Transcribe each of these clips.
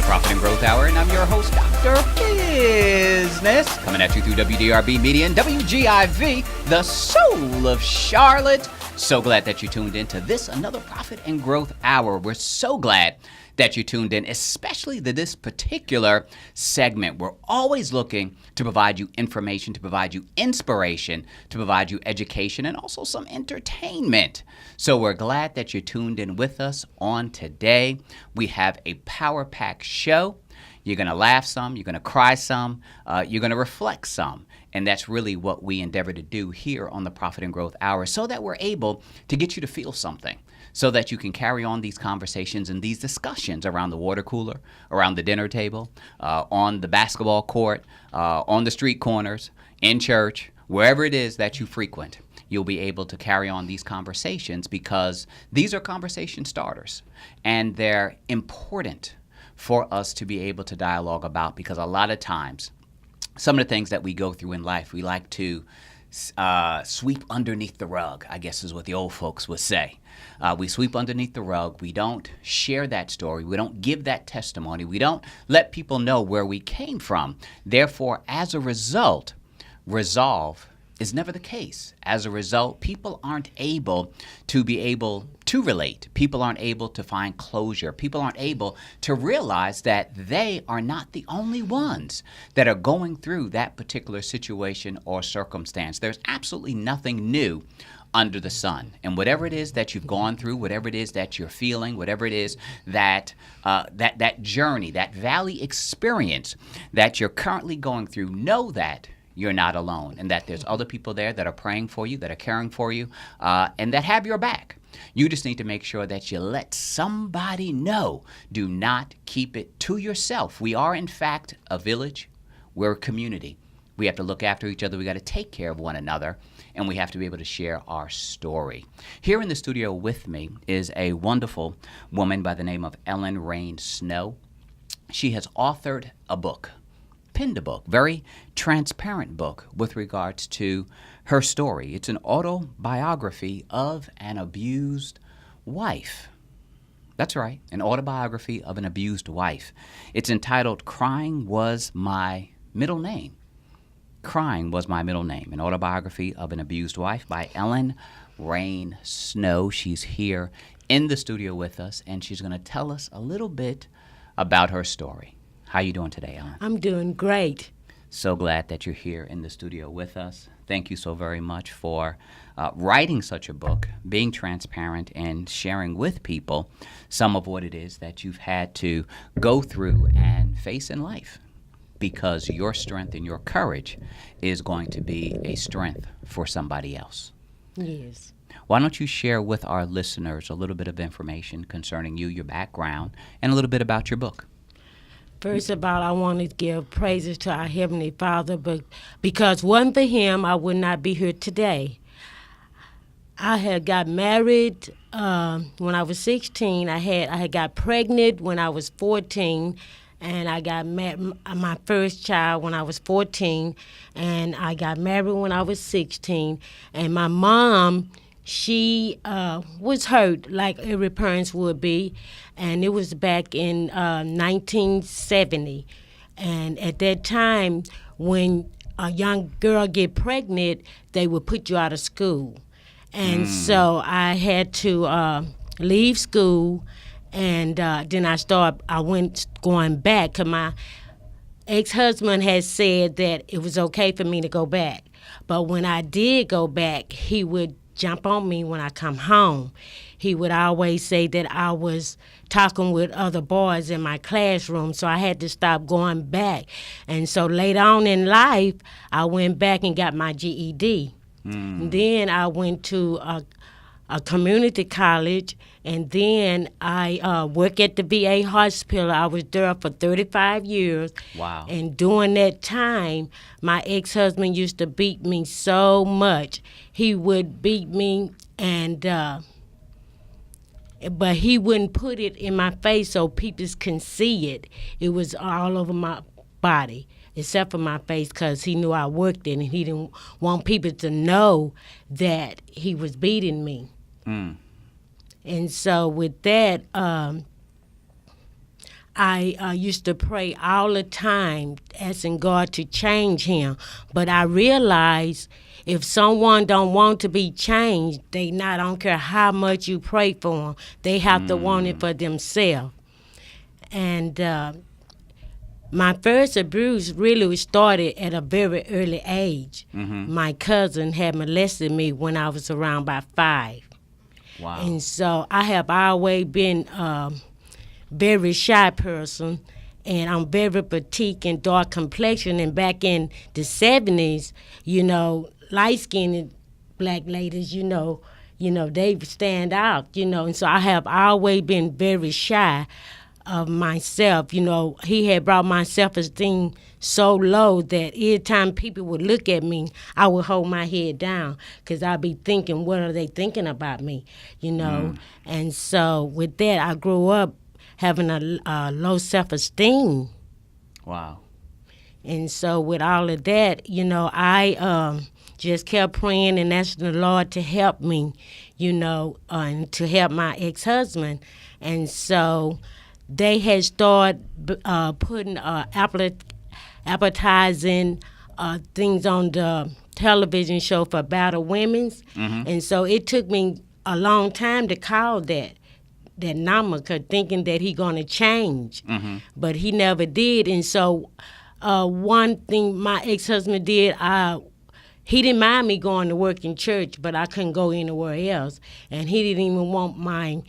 Profit and Growth Hour, and I'm your host, Dr. Bizness, coming at you through WDRBmedia and WGIV, the soul of Charlotte. So glad that you tuned in to this, another Profit and Growth Hour. We're so glad that you tuned in, especially to this particular segment. We're always looking to provide you information, to provide you inspiration, to provide you education, and also some entertainment. So we're glad that you tuned in with us on today. We have a power-packed show. You're going to laugh some, you're going to cry some, you're going to reflect some. And that's really what we endeavor to do here on the Profit and Growth Hour, so that we're able to get you to feel something, so that you can carry on these conversations and these discussions around the water cooler, around the dinner table, on the basketball court, on the street corners, in church, wherever it is that you frequent. You'll be able to carry on these conversations because these are conversation starters, and they're important for us to be able to dialogue about, because a lot of times, some of the things that we go through in life, we like to sweep underneath the rug, I guess is what the old folks would say. We sweep underneath the rug. We don't share that story. We don't give that testimony. We don't let people know where we came from. Therefore, as a result, resolve is never the case. As a result, people aren't able to relate. People aren't able to find closure. People aren't able to realize that they are not the only ones that are going through that particular situation or circumstance. There's absolutely nothing new under the sun. And whatever it is that you've gone through, whatever it is that you're feeling, whatever it is that that journey, that valley experience that you're currently going through, know that you're not alone, and that there's other people there that are praying for you, that are caring for you, and that have your back. You just need to make sure that you let somebody know. Do not keep it to yourself. We are, in fact, a village. We're a community. We have to look after each other. We got to take care of one another, and we have to be able to share our story. Here in the studio with me is a wonderful woman by the name of Raine Snow. She has authored a book, penned a book, very transparent book with regards to her story. It's an autobiography of an abused wife. That's right, an autobiography of an abused wife. It's entitled Crying Was My Middle Name. Crying Was My Middle Name, an autobiography of an abused wife by Raine Snow. She's here in the studio with us, and she's going to tell us a little bit about her story. How you doing today, Ellen? I'm doing great. So glad that you're here in the studio with us. Thank you so very much for writing such a book, being transparent, and sharing with people some of what it is that you've had to go through and face in life, because your strength and your courage is going to be a strength for somebody else. Yes. Why don't you share with our listeners a little bit of information concerning you, your background, and a little bit about your book? First of all, I want to give praises to our Heavenly Father, but because wasn't for Him, I would not be here today. I had got married when I was 16. I had got pregnant when I was 14, and I got my first child when I was 14, and I got married when I was 16. And my mom, she was hurt like every parent would be, and it was back in 1970. And at that time, when a young girl get pregnant, they would put you out of school. And so I had to leave school, and then I went going back, because my ex-husband had said that it was okay for me to go back. But when I did go back, he would jump on me when I come home. He would always say that I was talking with other boys in my classroom, so I had to stop going back. And so later on in life, I went back and got my GED. Then I went to a community college, and then I worked at the VA hospital. I was there for 35 years. Wow. And during that time, my ex-husband used to beat me so much. He would beat me, and but he wouldn't put it in my face so people can see it. It was all over my body, except for my face, because he knew I worked in it, and he didn't want people to know that he was beating me. And so with that, I used to pray all the time, asking God to change him. But I realized if someone don't want to be changed, I don't care how much you pray for them, they have to want it for themselves. And my first abuse really started at a very early age. My cousin had molested me when I was around about 5. Wow. And so I have always been very shy person, and I'm very petite and dark complexion. And back in the 70s, light-skinned black ladies, they stand out, And so I have always been very shy of myself. He had brought my self-esteem so low that every time people would look at me, I would hold my head down because I'd be thinking, what are they thinking about me, And so with that, I grew up having a low self-esteem. Wow. And so with all of that, I just kept praying and asking the Lord to help me, and to help my ex-husband. And so they had started putting advertising things on the television show for battered women's. And so it took me a long time to call that number, thinking that he going to change. But he never did. And so one thing my ex-husband did, he didn't mind me going to work in church, but I couldn't go anywhere else. And he didn't even want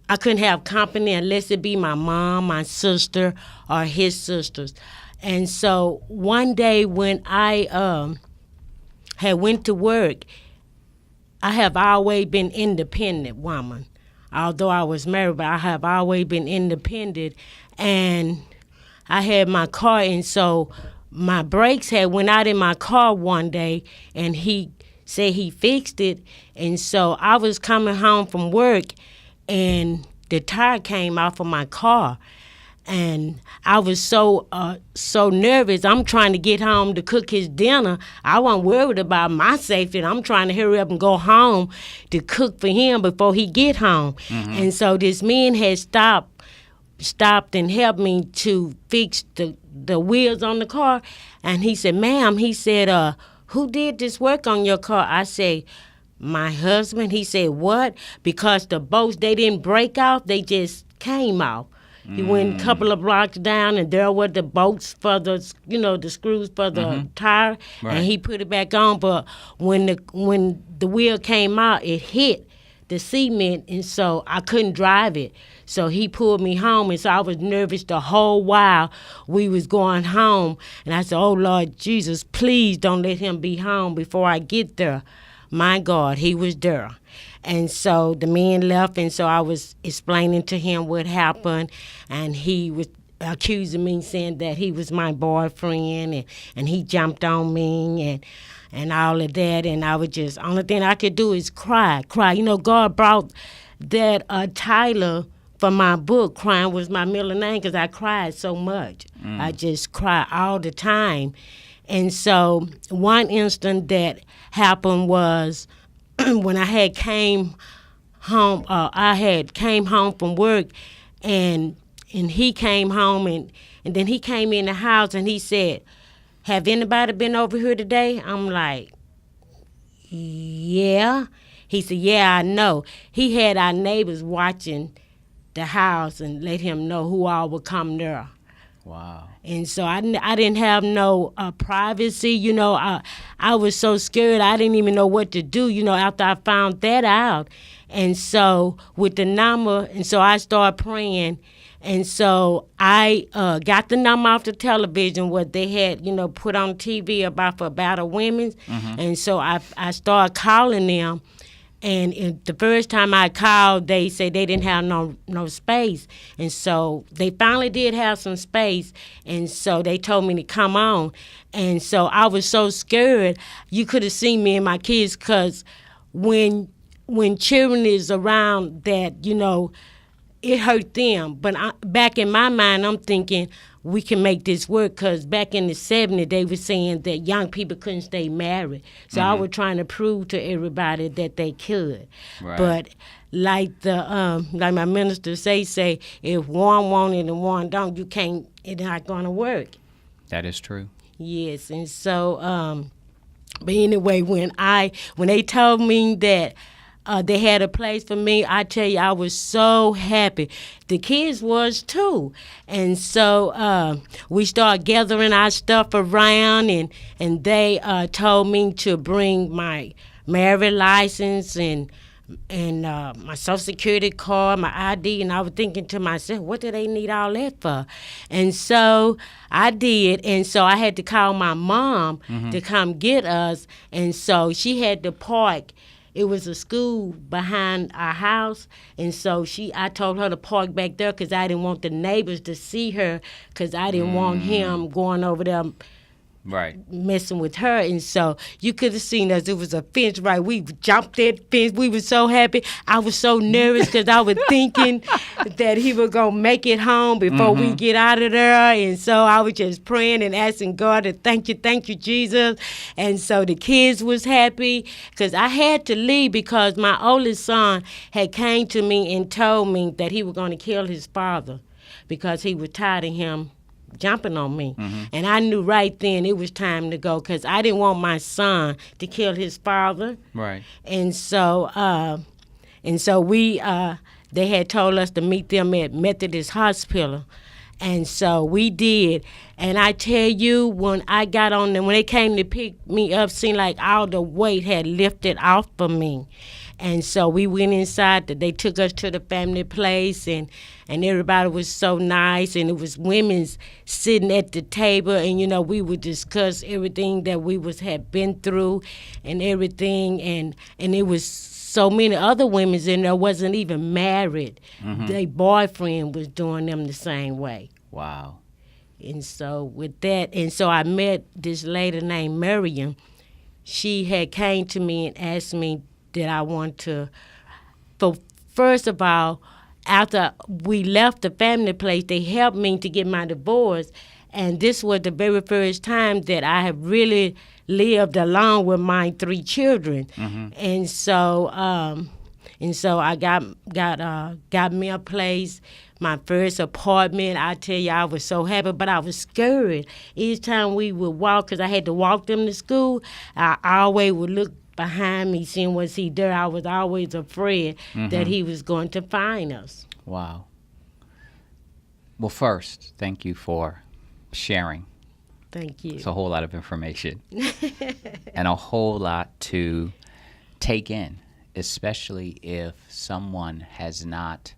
I couldn't have company unless it be my mom, my sister, or his sisters. And so one day when I had went to work, I have always been independent woman. Although I was married, but I have always been independent. And I had my car, and so my brakes had went out in my car one day, and he said he fixed it. And so I was coming home from work, and the tire came off of my car. And I was so nervous. I'm trying to get home to cook his dinner. I wasn't worried about my safety. I'm trying to hurry up and go home to cook for him before he get home. And so this man had stopped and helped me to fix the wheels on the car. And he said, ma'am, he said, who did this work on your car? I said, my husband. He said, what? Because the bolts, they didn't break off, they just came off. He went a couple of blocks down, and there were the bolts for the screws for the tire, and he put it back on. But when the wheel came out, it hit the cement, and so I couldn't drive it. So he pulled me home, and so I was nervous the whole while we was going home. And I said, oh, Lord Jesus, please don't let him be home before I get there. My God, he was there. And so the man left, and so I was explaining to him what happened, and he was accusing me, saying that he was my boyfriend, and he jumped on me and all of that. And I was just, only thing I could do is cry. God brought that title for my book. Crying was my middle name because I cried so much. I just cry all the time. And so one instant that happened was when I had came home from work, and he came home, and then he came in the house, and he said, have anybody been over here today? I'm like, yeah. He said, yeah, I know. He had our neighbors watching the house and let him know who all would come there. Wow. And so I didn't have no privacy, I was so scared I didn't even know what to do, after I found that out. And so with the number, and so I started praying. And so I got the number off the television, what they had, put on TV for battered women's. And so I started calling them. And the first time I called, they said they didn't have no space. And so they finally did have some space. And so they told me to come on. And so I was so scared. You could have seen me and my kids, because when children is around that, it hurt them. But back in my mind, I'm thinking, we can make this work, because back in the 70s, they were saying that young people couldn't stay married. So I was trying to prove to everybody that they could. Right. But like my minister say, if one want it and one don't, you can't. It's not gonna work. That is true. Yes, and so, but anyway, when they told me that they had a place for me, I tell you, I was so happy. The kids was too, and so we started gathering our stuff around, and they told me to bring my marriage license and my Social Security card, my ID, and I was thinking to myself, what do they need all that for? And so I did, and so I had to call my mom to come get us, and so she had to park. It was a school behind our house, and so I told her to park back there because I didn't want the neighbors to see her because I didn't want him going over there Right. messing with her. And so you could have seen us. It was a fence, right? We jumped that fence. We were so happy. I was so nervous because I was thinking that he was going to make it home before we get out of there. And so I was just praying and asking God to thank you, Jesus. And so the kids was happy because I had to leave because my oldest son had came to me and told me that he was going to kill his father because he was tired of him jumping on me. And I knew right then it was time to go because I didn't want my son to kill his father. Right. And so we they had told us to meet them at Methodist Hospital. And so we did. And I tell you, when I got on them, when they came to pick me up, seemed like all the weight had lifted off of me. And so we went inside. They took us to the family place, and everybody was so nice. And it was women's sitting at the table, and we would discuss everything that we had been through, and everything. And it was so many other women in there wasn't even married. Their boyfriend was doing them the same way. Wow. And so with that, and so I met this lady named Miriam. She had came to me and asked me that I want to, but first of all, after we left the family place, they helped me to get my divorce, and this was the very first time that I have really lived alone with my 3 children, and so I got me a place, my first apartment. I tell you, I was so happy, but I was scared. Each time we would walk, because I had to walk them to school, I always would look behind me, seeing was he there. I was always afraid that he was going to find us. Wow. Well, first, thank you for sharing. Thank you. It's a whole lot of information and a whole lot to take in, especially if someone has not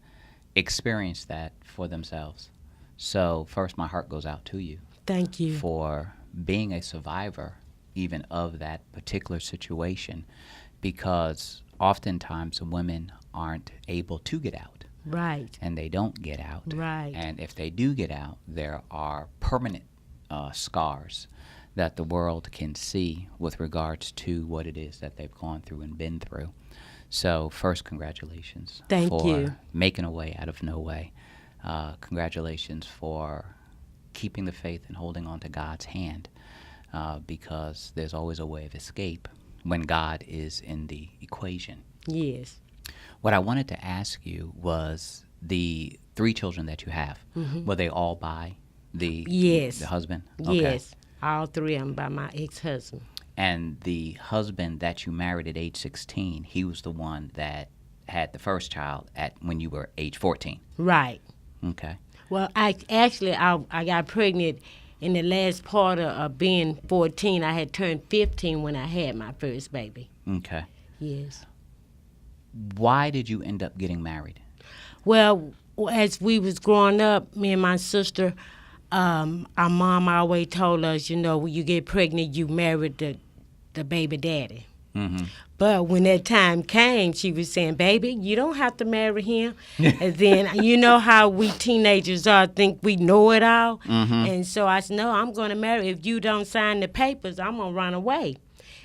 experienced that for themselves. So first, my heart goes out to you. Thank you. For being a survivor even of that particular situation, because oftentimes women aren't able to get out. Right. And they don't get out. Right. And if they do get out, there are permanent scars that the world can see with regards to what it is that they've gone through and been through. So first, congratulations. Thank for you. Making a way out of no way. Congratulations for keeping the faith and holding on to God's hand. Because there's always a way of escape when God is in the equation. Yes. What I wanted to ask you was the 3 children that you have, were they all by the husband? Okay. Yes, all 3 of them by my ex-husband. And the husband that you married at age 16, he was the one that had the first child when you were age 14? Right. Okay. Well, I got pregnant in the last part of being 14. I had turned 15 when I had my first baby. Okay. Yes. Why did you end up getting married? Well, as we was growing up, me and my sister, our mom always told us, when you get pregnant, you marry the baby daddy. But when that time came, she was saying, baby, you don't have to marry him. And then, you know how we teenagers are, think we know it all. And so I said, no, I'm going to marry. If you don't sign the papers, I'm going to run away.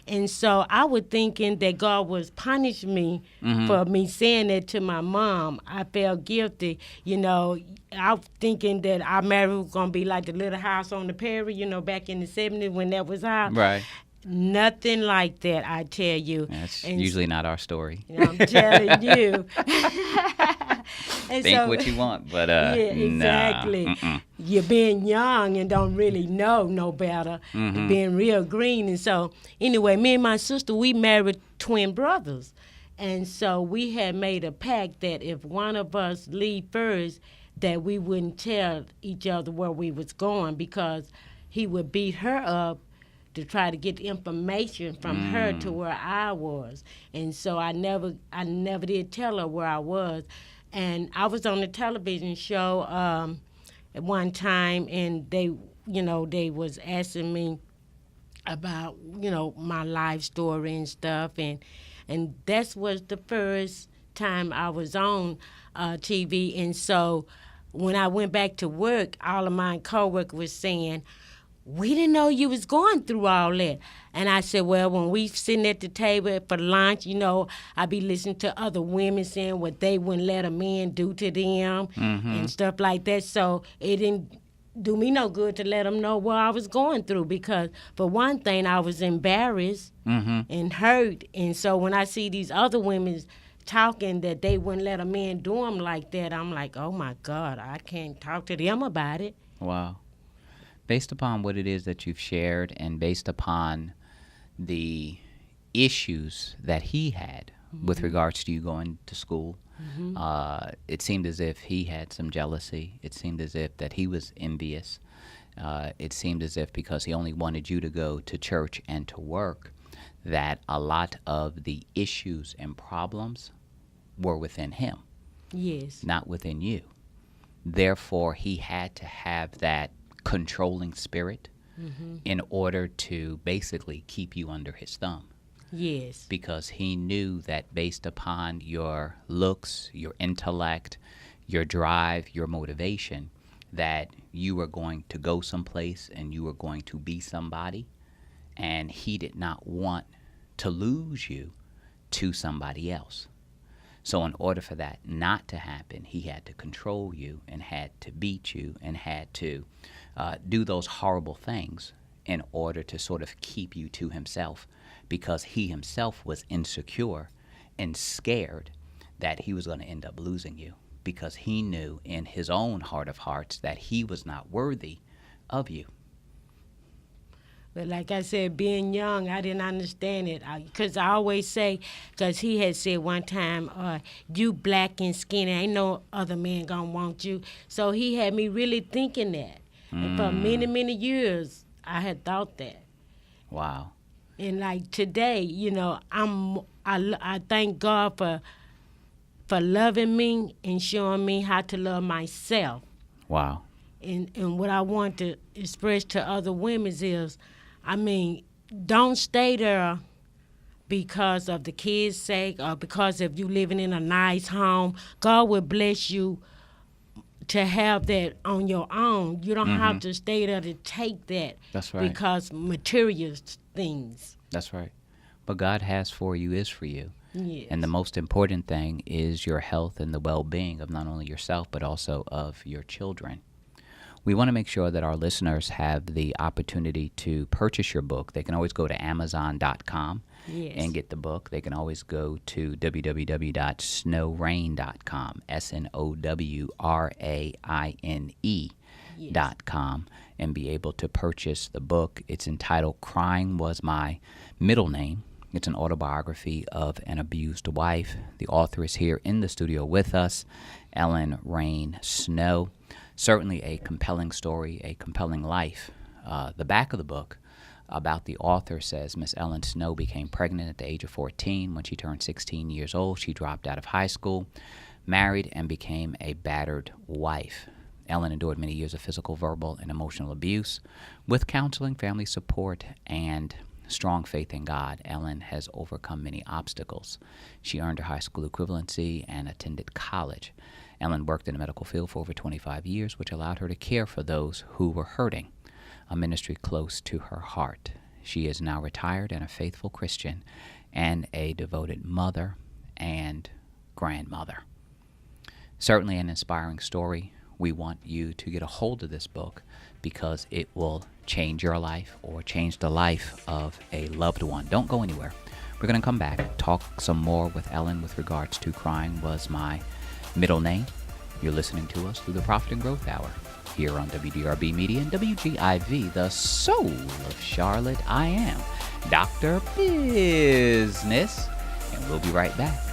And so I was thinking that God was punishing me for me saying that to my mom. I felt guilty. I was thinking that our marriage was going to be like the Little House on the Prairie, back in the 70s when that was out. Right. Nothing like that, I tell you. That's And usually not our story. I'm telling you. And Think so, what you want, but yeah, exactly. nah. You're being young and don't really know no better. Being real green. And so, anyway, me and my sister, we married twin brothers. And so we had made a pact that if one of us leave first, that we wouldn't tell each other where we was going, because he would beat her up to try to get information from her to where I was. And so I never did tell her where I was. And I was on the television show at one time, and they was asking me about, my life story and stuff. And that was the first time I was on TV. And so when I went back to work, all of my coworkers was saying, we didn't know you was going through all that. And I said, well, when we sitting at the table for lunch, I be listening to other women saying what they wouldn't let a man do to them and stuff like that. So it didn't do me no good to let them know what I was going through, because for one thing, I was embarrassed and hurt. And so when I see these other women talking that they wouldn't let a man do them like that, I'm like, oh my God, I can't talk to them about it. Wow. Based upon what it is that you've shared, and based upon the issues that he had with regards to you going to school, it seemed as if he had some jealousy. It seemed as if that he was envious. It seemed as if because he only wanted you to go to church and to work, that a lot of the issues and problems were within him, Yes. not within you. Therefore, he had to have that controlling spirit in order to basically keep you under his thumb, Yes. because he knew that based upon your looks, your intellect, your drive, your motivation, that you were going to go someplace and you were going to be somebody, and he did not want to lose you to somebody else. So in order for that not to happen, he had to control you and had to beat you and had to do those horrible things in order to sort of keep you to himself, because he himself was insecure and scared that he was going to end up losing you, because he knew in his own heart of hearts that he was not worthy of you. But like I said, being young, I didn't understand it. Because I always say, because he had said one time, you black and skinny, ain't no other man gonna want you. So he had me really thinking that. And for many, many years, I had thought that. Wow. And like today, I thank God for loving me and showing me how to love myself. Wow. And what I want to express to other women is, don't stay there because of the kids' sake or because of you living in a nice home. God will bless you to have that on your own. You don't have to stay there to take that. That's right. Because material things. That's right. What God has for you is for you. Yes. And the most important thing is your health and the well-being of not only yourself but also of your children. We want to make sure that our listeners have the opportunity to purchase your book. They can always go to Amazon.com and get the book. They can always go to www.snowraine.com, SNOWRAINE.com, and be able to purchase the book. It's entitled Crying Was My Middle Name. It's an autobiography of an abused wife. The author is here in the studio with us, Ellen Raine Snow. Certainly a compelling story, a compelling life. The back of the book about the author says Miss Ellen Snow became pregnant at the age of 14. When she turned 16 years old, she dropped out of high school, married, and became a battered wife. Ellen endured many years of physical, verbal, and emotional abuse. With counseling, family support, and strong faith in God, Ellen has overcome many obstacles. She earned her high school equivalency and attended college. Ellen worked in the medical field for over 25 years, which allowed her to care for those who were hurting, a ministry close to her heart. She is now retired and a faithful Christian and a devoted mother and grandmother. Certainly an inspiring story. we want you to get a hold of this book because it will change your life or change the life of a loved one. Don't go anywhere. We're going to come back, talk some more with Ellen with regards to Crying Was My Middle Name. You're listening to us through the Profit and Growth Hour here on WDRB Media and WGIV, the soul of Charlotte. I am Dr. Bizness, and we'll be right back.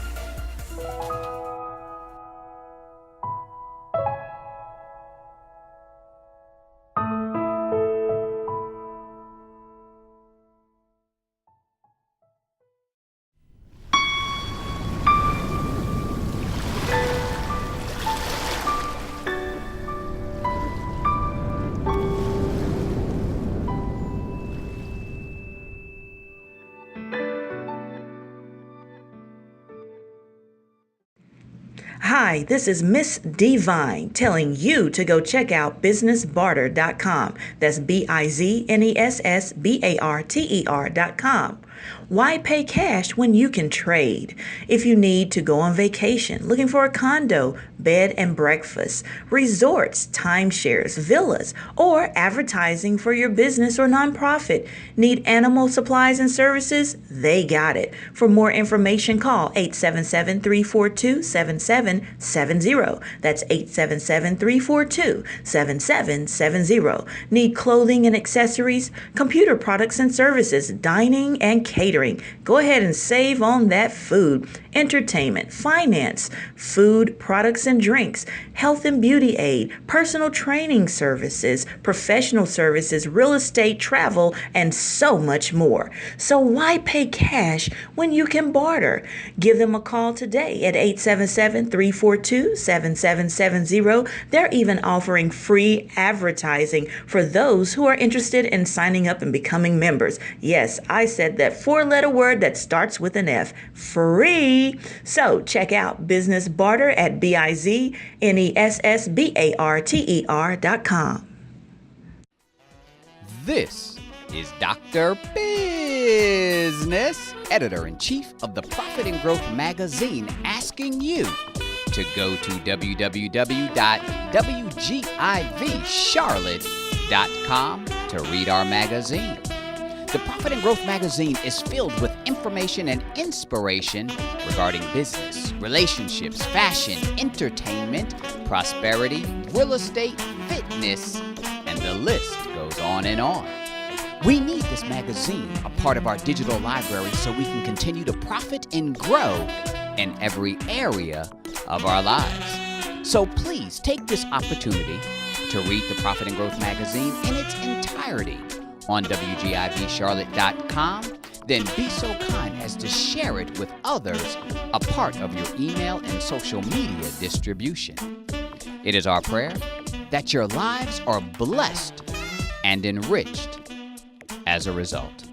Hi, this is Miss Divine telling you to go check out businessbarter.com. That's BIZNESSBARTER.com. Why pay cash when you can trade? If you need to go on vacation, looking for a condo, bed and breakfast, resorts, timeshares, villas, or advertising for your business or nonprofit, need animal supplies and services? They got it. For more information, call 877-342-7770. That's 877-342-7770. Need clothing and accessories, computer products and services, dining and catering. Go ahead and save on that food, entertainment, finance, food, products and drinks, health and beauty aid, personal training services, professional services, real estate, travel, and so much more. So why pay cash when you can barter? Give them a call today at 877-342-7770. They're even offering free advertising for those who are interested in signing up and becoming members. Yes, I said that four-letter word that starts with an F. Free. So check out Business Barter at BIZNESSBARTER.com. This is Dr. Bizness, editor-in-chief of the Profit and Growth magazine, asking you to go to www.WGIVcharlotte.com to read our magazine. The Profit and Growth magazine is filled with information and inspiration regarding business, relationships, fashion, entertainment, prosperity, real estate, fitness, and the list goes on and on. We need this magazine a part of our digital library so we can continue to profit and grow in every area of our lives. So please take this opportunity to read the Profit and Growth magazine in its entirety on WGIVcharlotte.com. Then be so kind as to share it with others, a part of your email and social media distribution. It is our prayer that your lives are blessed and enriched as a result.